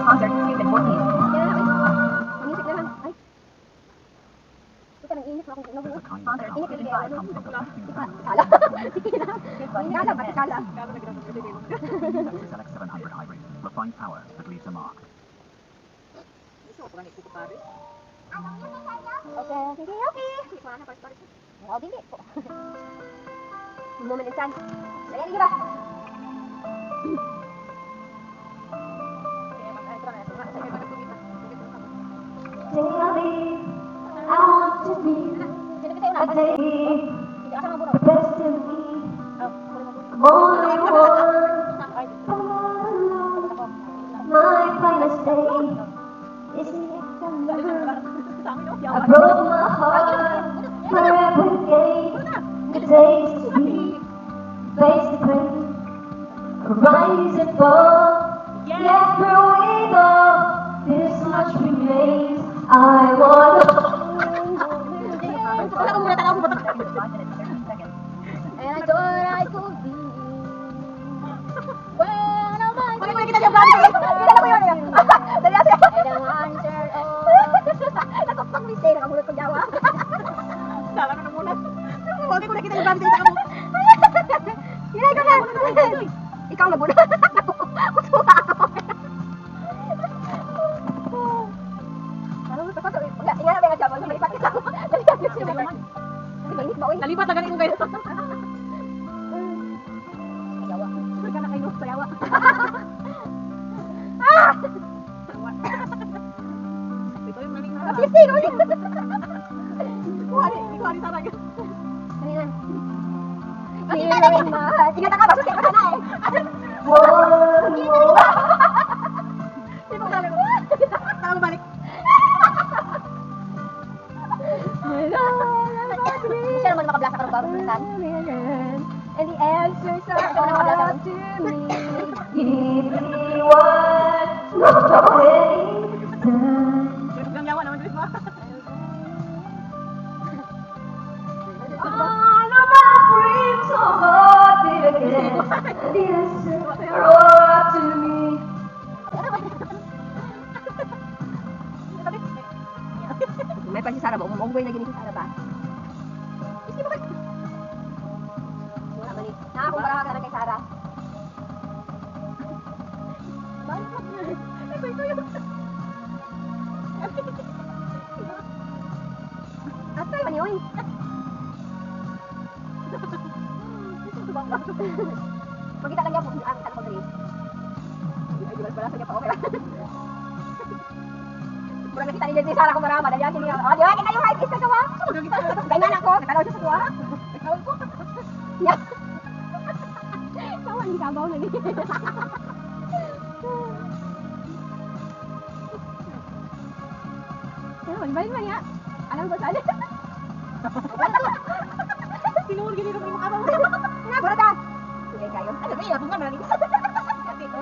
Concert, stupid 14. Kaya na, manisip na lang. Ay. Ito nang init ako. Concert, Init 55 yung comes from Kala. 15. Sige na. Kala, pati kala. Select 700 hybrid. Refined power that leaves a mark. Okay, sige, okay. Oh, dili po. Moment in time. Ayan, sige ba? Daily, I want to be a day, the best of me. I'm only one, my finest day. Is I broke my heart for every day. The days to be, face the pain, rise and fall. Yet through it all, this much remains. I want to. Wala ko muna tanaw ko ba? 5 minutes, 13 seconds. And I thought I could be. When I was Pwede kita niya vlog. Kilala mo yun. Dali natin. and the answer Natoktok ni Stay. Nakamulat ko jawa. Dala na muna. Huwag ko nakita yung vlog dito mo. Hinay ka na. Ikaw na muna. Kutuwa ako. Ingat na nga jawa. Malipat kita. Dali natin. Mainit ba? Nalipat na ganito kayo. Yawa. Huwag ka na kayo sa yawa. Ito yung maling na. Sisi, kau ni. Ikuha ni Sarah. Ano yan? Kita na ni. Ingat ka, masuk ka na eh. Sino ba na? Tama balik. Siya naman makablasa ka ng babasan. And the answers are Ikaw na makablasa. up to me. Give me what's already done. Yung yawa naman dito. All of my dreams are haunted again. And the answers are up to me. May pa si Sarah ba? Umunggoy na gini si Sarah ba? Hindi mo ba? Wala mali. Nakakumpara ka na kay Sarah. Atay man yun. Magkita lang niya po ang sa dali. Ay, di ba pala sa niya pa okay lang. Mura nakita ni si Sarah kung marama. Dali yan niya. Oh, di ba? Kita yung height is nagawa. Ganyan ako. Nakalaw siya sa tuwa. Ikaw ko. Yeah. Kawan, kabaw na niya. Balik man ya. Alam ko saan. Sinuhol gini ko yung makabaw. Wala ta. Sige kayo. Ano ba yung nga nalito? Kasi ko.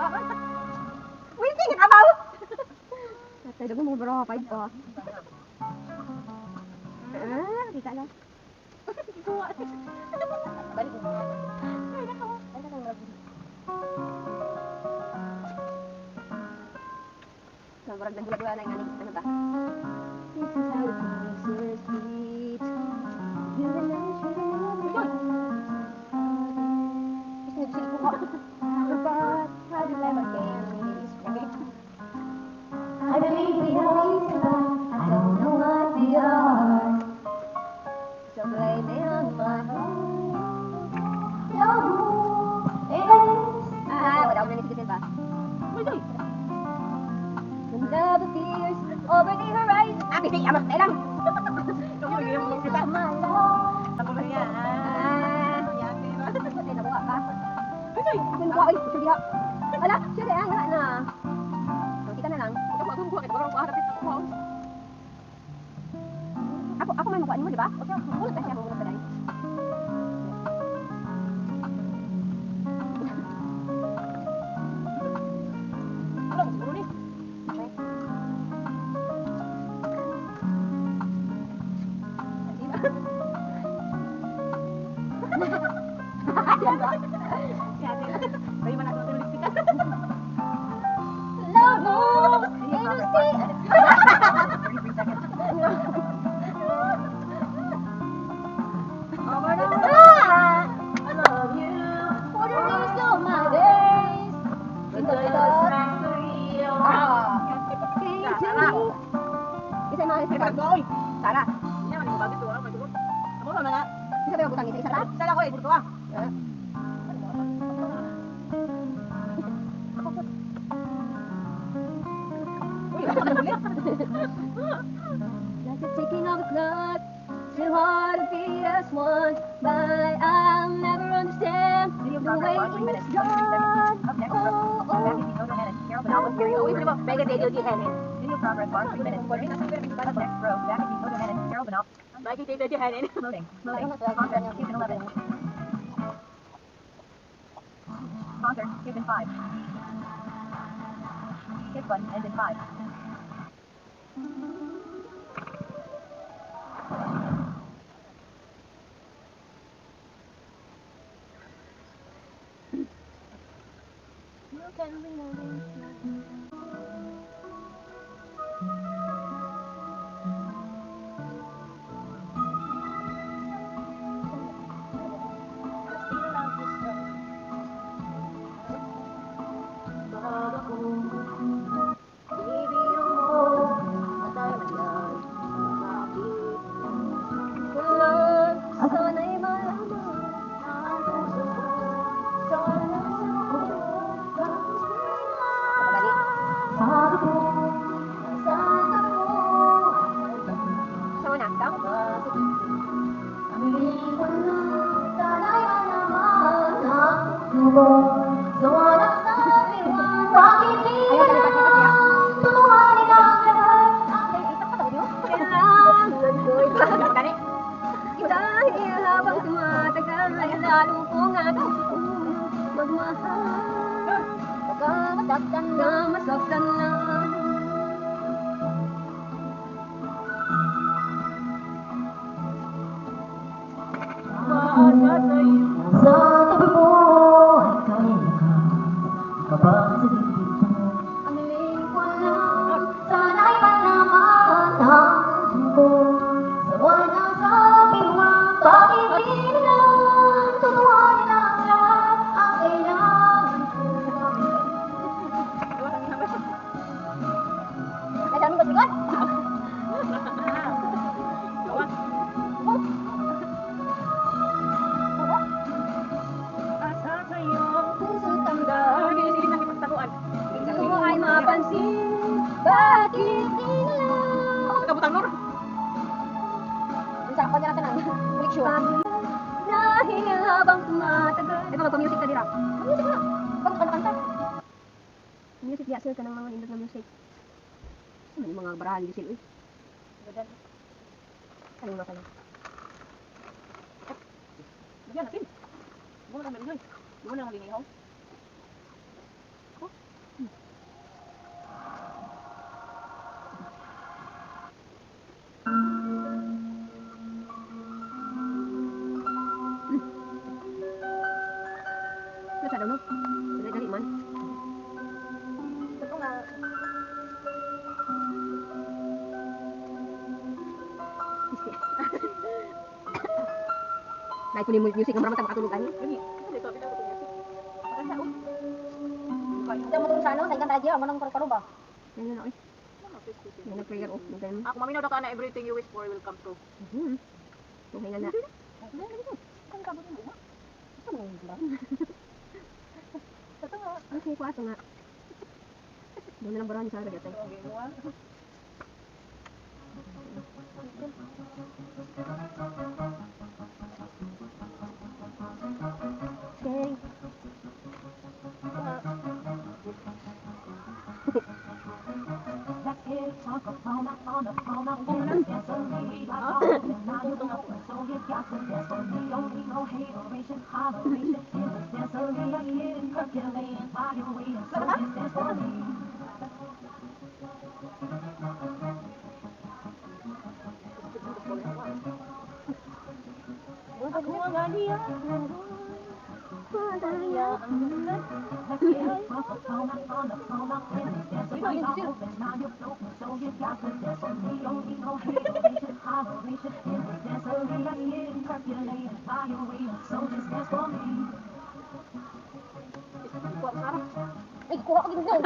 Wait, tingin abaw. Tatay dago mo bro, 5 pa. Kita lang. Balik mo. Balik mo. Sobrang nagula-gula na yung ano ba? This is how pieces beat. You and I share but how do never came I believe we know each other. I don't know what we are. So blame it on my heart. No, it Wala ko na nisigitin pa. When love appears over the horizon. Bisa, amak, lang. Kamu yung kita. My love. Ako na yan. Kasi nabuka ka. Ako nabuka, oy, gusto diha. Wala, siya na, wala na. So, kita na lang. Ako may makuhaan mo, di ba? Okay, mulot na siya, mulot pa dahil. Kayo man ako ng lipstick. Love 33 seconds. Over and over. I love you. For the rest of my days. Isa yung mga Ay, isa oy. Sara. Hindi naman yung bagay to. Ano, may tugon. Amo na nga. ba yung butang isa ta? Isa lang ko eh. Puro ka. Uy, ako na ulit. Like the ticking of a clock, too hard to be as one, but I'll never understand Video the way progress bar 3 minutes it's 23 seconds. done. Up next, Matthew Photo Hennon, Carol Banal, Gary Uy, Over. sino ba? Mega Dadio G. Henning. Video progress bar 3 minutes 30 seconds. Up next, Matthew Photo Hennon, Carol Banal. Mega Dadio G. Henning. Loading. Sponsor, season 11. Sponsor, season 5. Hit button, ends in 5. Dahil habang tumatagal ay lalo kong magmahal. Masaktan na. Sa tabi mo ay kanina kapag sa dibdib ko Ang hiling ko lang, sana'y malaman ang puso ko sa walang sabi mo bakit di nila tutuhanin ang lahat ang kailangan ko. ay daming basigan. Asa sa'yo. Puso tanggal. Sige, sige, sige, pagtaguan. Gusto mo ay mapansin, bakit di nila? Kabutang Nur. Isa, kanya natin ang connection. Dahil habang tumatagal. Ito, magpa-music ka dira. Music na. Pag kanta. Music, di asil ka ng mga indot na music. Ano yung mga barahan di sila, uy. Ano na kayo? Bigyan natin. Bumo lang meron. Bumo lang linihaw. Ano sa daw, no? Dali-dali man. Ito nga. Dahil ko ni music ng maraming makatulog ani. Gani. Dito, dito, dito. Maganda, uy. Ito mo sa ano, sa ikan radyo, ang manong karo ba? Yan na, oy. Okay, sige, sige. Yan na prayer of maganda. Ako maminaw daw ka na everything you wish for will come true. Okay na na. Kan ka mo din mo. Ito mo ba? Okay, kuwaso nga. Doon na lang barahan sa radyo. Okay, mo ah. Okay. Ako ang aliya. Aliya ang Ano yung sila? Ay, kuha ko ginagaw.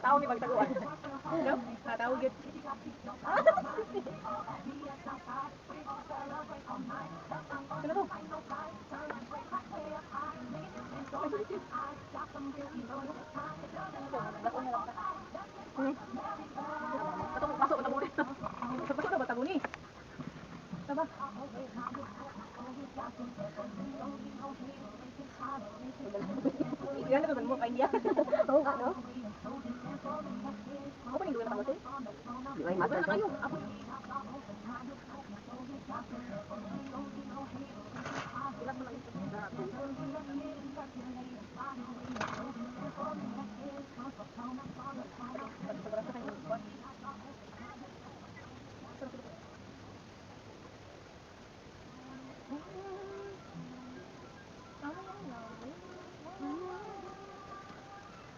Tao ni pagtaguan. No? Tao gyud. Ano to? Atong pasok na mo. Pasok na ba tago ni? Taba. Yan na mo kay niya. Oo nga, no? Ako pa ning duwa na tago. Di ba yung Ako master na ko? kayo. Ako. Ilan mo lang ito.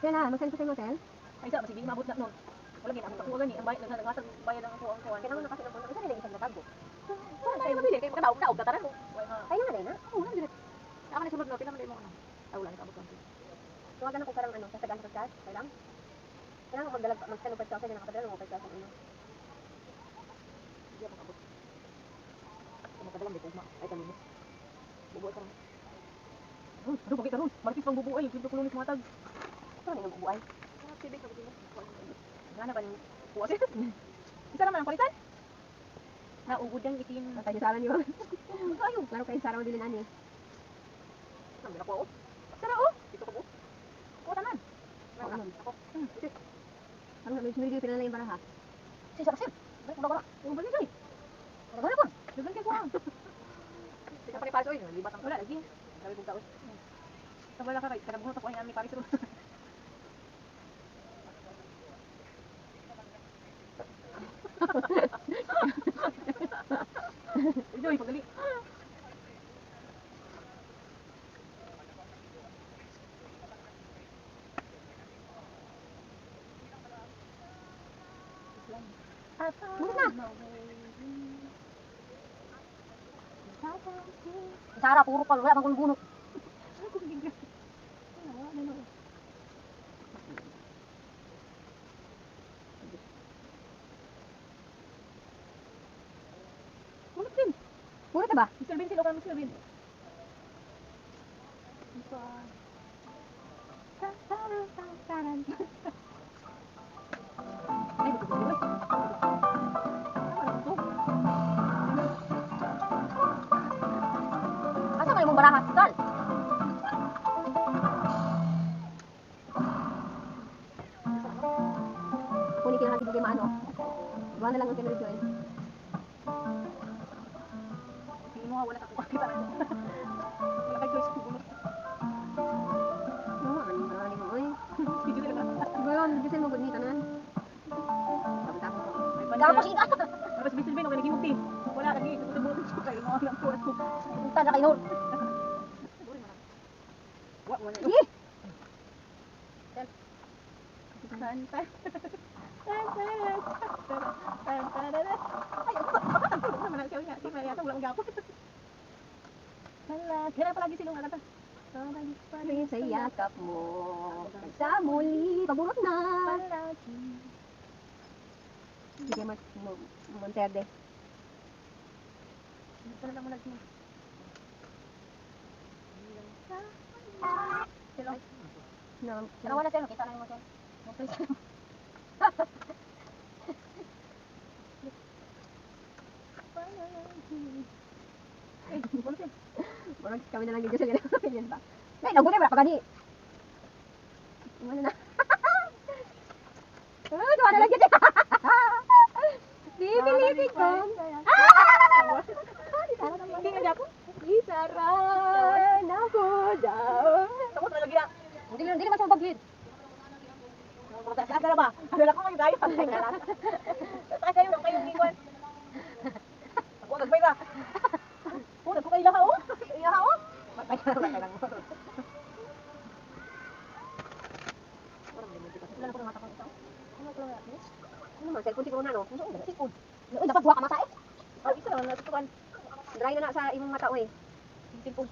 Kaya na, mag-send ko sa hotel. Ay sa masibing mabot na nun. Wala gina ako gani ang bayad naghatag bayad ang kuan kuan. Kailangan na kasi ng isa nila isang natago. Wala tayo mabili kay kada daog ka tanan mo. Wala nga. Kaya nga na. Oo, wala direct. Ako na sulod no, pinaman mo ano. Ay wala ni kabot kan. Tawagan ako karang ano, sa tagaan sa podcast. Kaya lang. Kailangan magdalag, mag-send ng podcast na nakadala ng podcast ng ino. Hindi ako kabot. Ano ka dalam dito ma? Ay talimos. Bubuo ka. Oh, ano bakit karon? Martis pang bubuo ay, dito ko lunis matag. Ito na yung bubuay. Sibig ka mo. Ngana ba yung buwas? Isa naman ang palitan. Naugod ang itim. Tayo sa amin yun. Ayun, klaro kayo sa araw bilin ani. Nang gina ko. Sara oh. Dito ko. Ko tanan. Ano? Ako. Ito. Ang namin sumili pinala na yung baraha. Si Sarah Sim. Balik mo na. Yung balik ay. Nagana ko. Dugan kay ko. Sige pa ni Paris oy, libat ang wala lagi. Grabe kong taon. Sa wala ka kay kada buhat ako ay ami Paris ron. Joy, pagdali. Bukas na. Sara, puro ka, wala kang gulo. Mulot din. Puro ka ba? Mr. Bean, sino ka Mr. Bean? Ay, buto ko ba? Asa may mong baraha, Sal? Kunin ka na natin bigay maano. Iwan na lang ang kinulid yun. Hindi mo wala ka kita na. Wala kay choice ko bulot. Oo, ano marami mo. Uy, Video nila. diba yun? Gisin mo gud ni tanan. Tapos ako. Tapos ika. Tapos Mr. Bean, okay naging mukti. Wala lagi. Gusto bulot ko kayo. Mga lang po. Punta na kayo. Wala. Eh! Santa. Kaya palagi silong agad. Tingin sa yakap mo. Sa muli, pabulot na. Sige, Monterde. Sana lang mo lagi. Silong. No, Pero wala sir, kita na mo sir. Eh, bulot yun. Murag kami na lang dito sa ganun. Opinion ba? Ay, nagunin mo na pagani. Ano na? Ay, gawa na lagi siya. Bibilisin ko. Hindi nga ako. Isaran ako daw. Tapos nalagi na. Hindi naman siya mabaglid. Mataas na ba? Ano lang ko kayo tayo? Saka kayo nang kayong gingon. Ako nagbay na. Nagko kayo ilaha oh. Ilaha oh. Matay na lang mo. Wala na ko ng mata ko ito. Ano naman, cellphone siguro na, no? Cellphone. Uy, dapat buha ka mata eh. Oh, isa lang natutukan. Dry na sa imong mata, uy. Simpon.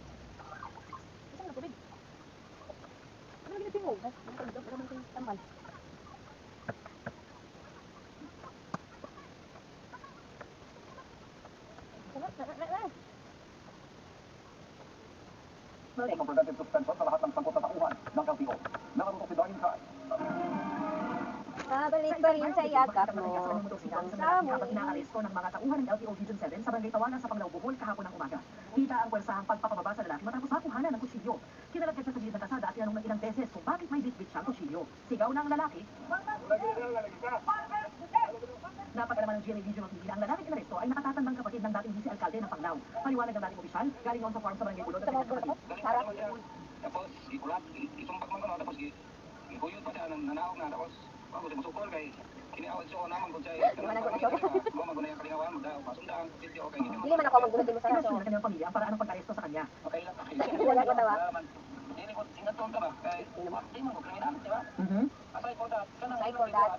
Isa na tubig. Ano lagi natin mo? Ano naman tambal. Ang preventive suspension sa lahat ng sangkot na tauhan ng LTO. Nakarutok si Darlene Kai. Pabalik pa rin sa yakap mo. Habang inaaresto ng mga tauhan ng LTO Region 7 sa Barangay Tawanan sa Panglao Bohol kahapon ng umaga. Kita ang pwersahang pagpapababa sa lalaki matapos makuhanan ng kutsilyo. Kinalagkat siya sa gilid ng kasada at tinanong ng ilang beses kung bakit may bitbit siyang kutsilyo. Sigaw ng lalaki. Napagalaman ng GMA Regional TV na ang lalaking inaresto ay nakatatandang kapatid ng dating vice-alkalde ng Panglao. Paliwanag ng dating opisyal, galing noon sa farm sa Barangay Bulod at kanyang kapatid. Tapos, ikulat, isumpak man ko na, tapos ikuyod pa siya, nanahog na, tapos ako siya musukol kay kiniawad siya ko naman kung siya mama ko na yung kalingawan mo dahil pasundaan, video okay nito. Dili man ako magdulot din mo sa Pinasyon ng kanyang pamilya ang paraan ng pag-aresto sa kanya. Okay lang, okay. Wala ko tawa. Hindi ko singaton ka ba? Kay, di mo ko kriminal, di ba? Aside for that, Aside for that,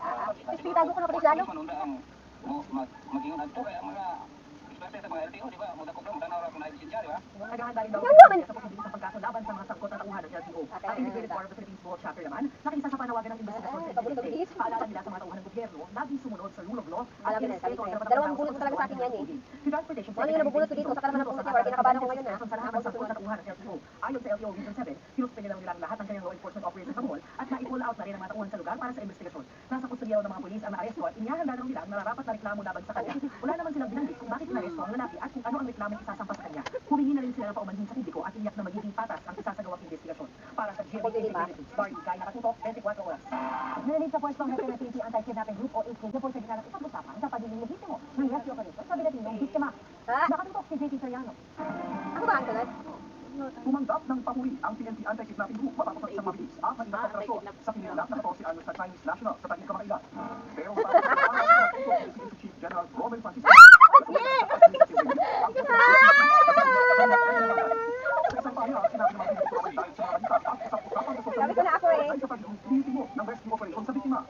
ispitago ko na pulis lalo. Mag-ingon adto kaya mga especially sa mga LTO, di ba? Mudakop lang, tanaw ra kung na-ebisensya, di ba? Nagahanda rin daw Ano man? sa pagbibilis ng pagkaso laban sa mga sangkot na tauhan ng LTO. Ang Integrated War of the Philippines Board Chapter naman, nakisa sa panawagan ng investigasyon sa Pabilis. NPA. Paalala nila sa mga tauhan ng gobyerno, laging sumunod sa rule of law at Alam mo na, sabi ko irrespeto eh. ang karapatang Dalawang tao bulot sa talaga sa akin yan eh. Si Transportation Ano yung nabubulot ko dito? Sa kalaman ng pumunti, or kinakabahan ako ngayon na. Sa lahat ng sangkot na tauhan ng LTO. Ayon sa LTO Region 7, sinuspende daw nila ang lahat ng kanyang law enforcement operations sa mall at na-pull out na rin ang mga tauhan sa lugar para sa investigasyon. Nasa kustodiya ng mga pulis ang naaresto at inihahanda daw nila ang nararapat na reklamo laban sa kanya. Wala naman silang binanggit kung bakit inaresto ang lalaki at kung ano ang reklamong isasampa sa kanya. Humingi na rin sila ng paumanhin sa publiko at iniyak na magiging patas ang isasagawang investigasyon. Para sa GMA Integrated Story, Kaya Nakatutok, 24 oras. Narinig sa pwestong Representative Anti-Kidnapping Group o AKG po sa gitna ng isang usapan sa pagiging legitimo ng rescue operation sa bilating ng biktima. Ha? Nakatutok si JT Soriano. Ako ba ang tulad? Tumanggap ng pahuli ang PNP Anti-Kidnapping Group matapos ang isang mabilis at malinang operasyon sa kinilap na 14 anyos na Chinese national sa Taguig, Kamakailan. Pero sa PNP Chief General Romel Francisco, sa isang pahina, sinabi naman ni Romel dahil sa mga balita at isang usapan sa social Sabi ko na ako eh. ay sa pagiging ng rescue operation sa biktima.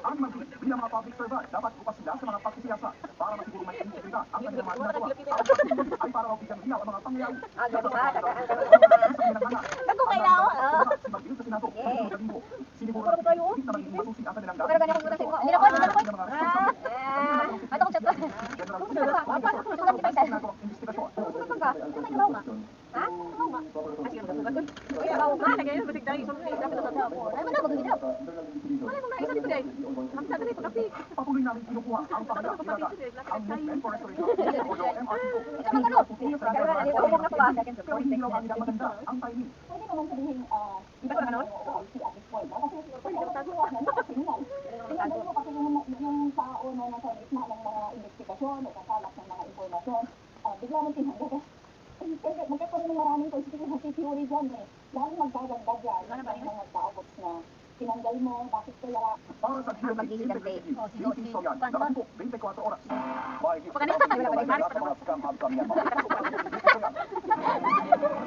Ang magiging bilang mga public servant, dapat bukas sila sa mga pagsisiyasa para masiguro may integridad ang kanilang mga ginagawa. Ang pagiging ay para magbigyan linaw ang mga pangyayari. Ah, ganun ba? Tagaan ka Ako kailangan. Si Magdil sa Senado, Yeah. siniguro na hindi na magiging masusi ang kanilang Pero ganyan kung gusto ko. Hindi na ko, hindi na ko. Ato ko chat ko. General Sugat kita isa. investigasyon. Sugat ka. Ano tayo ba? Ha? Kasi yung sugat doon. Kaya ako ma, lagay yung batik dahil isang place dapat sa ako. Ano mo na magiging? Wala ko na isa dito dahil. Ang sabi ko kasi Patuloy namin kinukuha ang pahalaga ang movement for restoration o yung MRTO. Ito man ano? Pero na dito ubog na ko ba? Pero hindi raw ang maganda ang timing. Pwede naman sabihin, iba ko na noon. si at this point, kasi Pwede ko tago. kriminal. Tingnan mo kasi yung tao na nasa gitna ng mga investigasyon, nagkakalap ng mga impormasyon, bigla mong tinanggap. Kasi magkakaroon ng maraming conspiracy theory dyan eh. Lalo magdadagdag yan ng mga doubts na tinanggal mo, bakit kaya Para sa GMA Maghihigante. JT Soriano, nakatutok 24 oras. May higit Pagkanita, sa wala pa rin. mga mga scam hub sa Myanmar.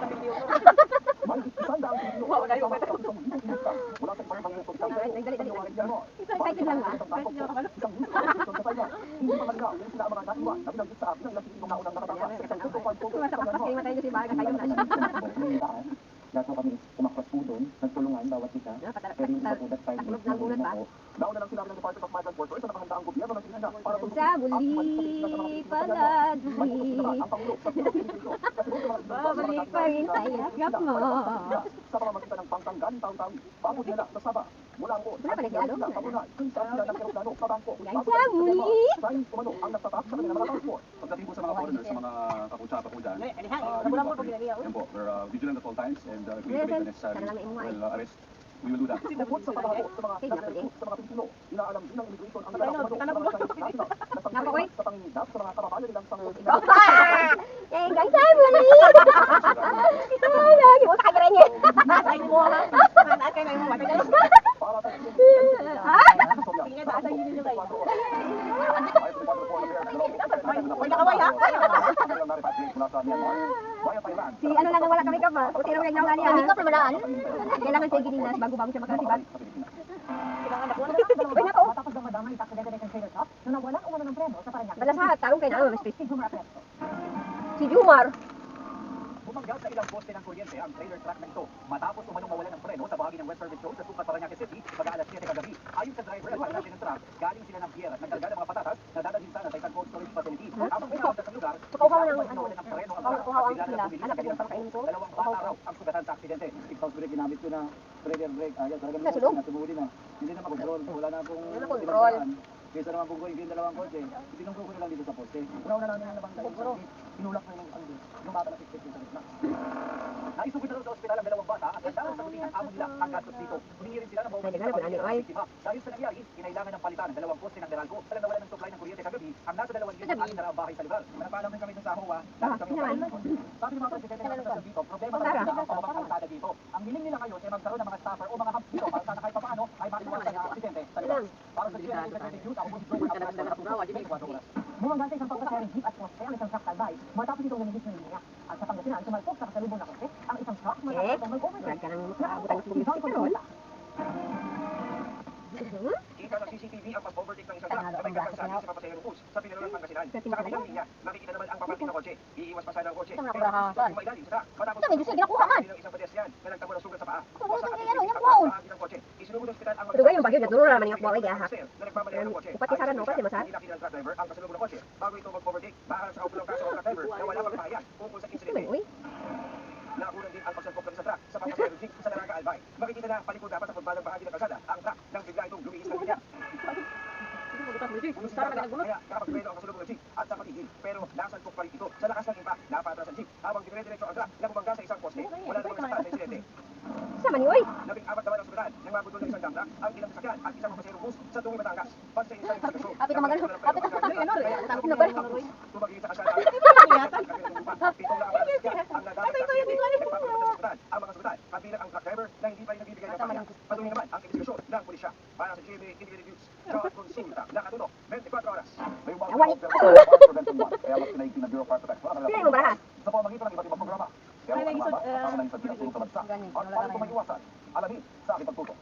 May isang daang Pilipino Wow, wala yung sa mga isang libo mula sa ibang mga hospital. Excited lang ba? Isang libo sa Thailand. Hindi pa malinaw kung sila ang mga naiwan na binanggit sa akin ng ilang Pilipinong naunang nakatapos sa isang tutupan po. Sumasapak kasi matay niyo si Baga kayo na. Lahat po kami umakwas po doon, nagtulungan bawat isa. Pero yung iba po that time, Taklog ng gulat ba? Nauna lang sinabi ng Department of Migrant Workers na nakahandaang gobyerno ng Pilipinas para Sa muli paladri. Babalik pa rin sa yakap mo. Sa pamamagitan ng pangtanggaling taon-taon, bago nila sa Saba, mula po Wala pa nagyalo? sa Pabunay, kung saan sila ng eroplano sa bangko. Sa muli. Dahil umano ang nagtatak sa kanilang mga transport. Pagdating po sa mga foreigners, sa mga kaputsa-pa po dyan, Nabulang mo pag ginagawa. yan po, we're vigilant at all times and we Yes, make the necessary sana lang imuha eh. arrest we will do that. Bukod sa pagbabago sa mga nagre-recruit sa mga Pilipino, inaalam din ng immigration ang naglalak umano ng mga China na Napakoy. sa pangingidap sa mga kababayan nilang sangkot sa Eh, gang time mo ni. Ay, lagi mo sa kanya niya. Ay, mo ha. Naan kayo na yung mga tagal. para sa Tingnan ba sa yun nila. May nakaway, ha? Si ano lang ang wala kami ka ba? Puti lang nagnawa niya. Hindi ka pamalaan. Kailangan siya gininas bago-bago siya makasibat. Uy, nako! Matapos ang madamay sa aksidente ng trailer shop, nung nawalan umano ng preno sa Parañaque. Wala sa tarong kay na, Miss Si Jumar Apresto. Si Jumar. Bumangga sa ilang poste ng kuryente ang trailer truck na ito matapos umanong mawalan ng preno sa bahagi ng West Service Road sa Sukat, Parañaque City mag-aalas 7 kagabi. Ayon sa driver at pagkasi ng truck, galing sila ng Pierre at nagkarga ng mga patatas na dadalhin sana sa isang cold storage facility. Habang pinakapunta sa lugar, Kukuha ng nawalan ng preno ang truck. kukuha ang Bigla sila. na bumili sa Anak ko kanilang para kainin ko. dalawang bata raw ang sugatan sa aksidente. Ipag brake ginamit ko na trailer brake. Ayan, talagang Sa sulong? sumuli na. Hindi na makontrol. Wala na akong Wala na control. tinagdaan. Kaysa naman kung yung dalawang kotse, tinungko ko na lang dito sa poste. Unaw na namin ang nabangga sa inulak na yung bata na 16 sa gitna. Naisugod na raw sa ospital ang dalawang bata at nagdaan sa muling ang amo nila ang gastos dito. Humingi rin sila ng Ay, naghanap ko na, ay. biktima. Dahil sa nangyari, kinailangan ng palitan ang dalawang poste ng Meralco. Alam nawalan ng supply ng kuryente kagabi, ang nasa 2 milyon ang na bahay sa lugar. Manapaalam rin kami dun sa HOA. Sabi ng mga presidente ng organisasyon dito, problema talaga ang pamabang kalsada dito. Ang hiling nila ngayon ay magkaroon ng mga staffer o mga hubs dito para sana kahit papaano ay maiwasan ang aksidente sa lugar. Para sa GMA Investigative News, ako po si Joel Abras. Bumangga sa isang pagkasaring jeep at poste ang isang truck talbay matapos itong namigis ng linya. At sa Pangasinan, sumalpok sa kasalubong na kotse ang isang truck matapos itong mag-overtake. Huwag ka nang makaabutan ng bumili sa petrol. Kita ng CCTV ang pag-overtake ng isang truck na may kapansabi sa Papasayang Bus sa Pinalulang Pangasinan. Sa kabilang linya, makikita naman ang paparking ng kotse. Iiwas pasada ang kotse. Ito nga, Pero kurahasan. umailalim sa truck matapos Ito, medyo sige, nakuha man. ng isang pedestrian na nagtamo ng sugat sa paa. Ito, wala Sa kang ating ano, yung sa kuwaon. bahagi ng kotse. Isinugod ng ospital ang Pero yung bagyo, natulog naman yung kuwaon, ha? na nagmamalayan ng kotse. Upati saran mo, pati masar. Hinaki ng truck driver ang kasalubong ng kotse. Bago ito mag-overtake, maharap sa kaupulang kaso ang truck driver na wala pang pahayan tungkol sa insidente. Uy, Nakunan din ang pagsalpok ng isang truck sa Papasayang Jeep sa Naranga Albay. Makikita na palikod dapat sa pagbalang bahagi ng kalsada ang truck nang bigla itong lumiis ng linya. Kaya nakapagpreno ang kasalubong ng jeep at sa patigil. Pero nasalpok pa rin ito sa lakas ng impact. Napatras ang jeep habang dire-diretso ang truck na bumangga sa isang poste. Wala namang nasaktan sa insidente. sama ni Uy. 14 naman ang sumunod nang mabudol ng isang dump truck ang ilang sasakyan at isang pasahero bus sa Tungi, Batangas. Basta sa investigasyon. Apit na magano. Apit na ano? Tapos na balik. Tumagili sa kasada. Pitong nakapalas sasakyan ang nadamay sa aksidente. Nagpapapunta sa ospital ang mga ospital kabilang ang truck driver na hindi pa rin nagbibigay ng pahayag. Patuloy naman ang investigasyon ng pulisya. Para sa GMA Integrated News, John Consulta, nakatutok 24 oras. May mga Awan. kaya mas pinaigting ng Bureau of Fire Protection. Pili mo baraha. Sa pamamagitan ng iba't ibang programa. Kaya Ay, ang may isod, mga kasama na yung sa pinatulong sa bansa. At paano ito may iwasan? Alamin sa aking pagtutok.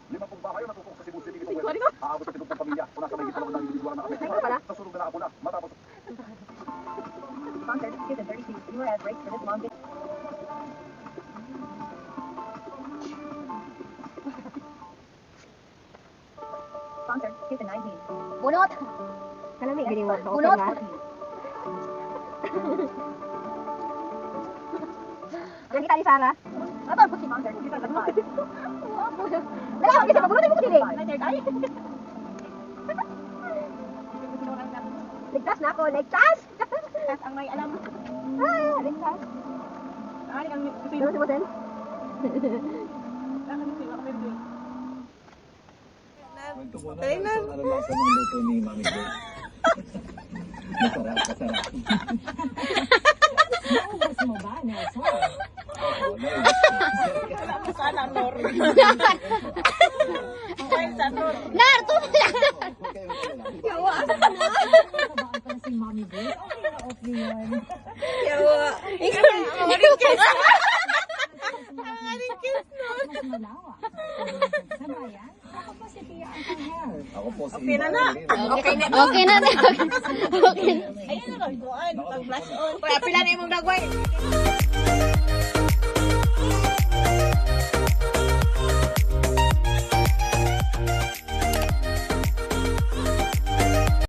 50 bahay ang natutong sa Cebu City nitong West. Aabot sa 70 pamilya o nasa may gitawang ng individual na nakapektuhan sa sunog na nakapula matapos Sponsored, Kids and 36, you had breaks for this long video. Sponsored, Kids and 19. Bunot. Kalami, gini mo. Bunot! Ang kita ni Sarah. Ato, po si Sponsored, Kids and 5. Dali, ako kasi pabunot mo ko dili. Ay! Ligtas na ako, ligtas. At ang may alam. Ah, ligtas. Ay, ang Ano si Mosen? Tayo na. Ano lang sa mga luto ni Mami Joy? Masarap, masarap. Naubos mo ba, Nelson? sana Nor. Narto! Yawa, asa ka na? Nakabaan pa na si Mommy Boy. Okay na, okay yun. Yawa. Ikaw na ang marinkis. Ang marinkis no. Mas malawa. Sa bayan, ako pa si Tia Uncle Hel. Ako po si Okay na na. Okay na. Okay na. Okay. Ayun na ron. Doon. Pag-flash on. Kaya pila na imong dagway.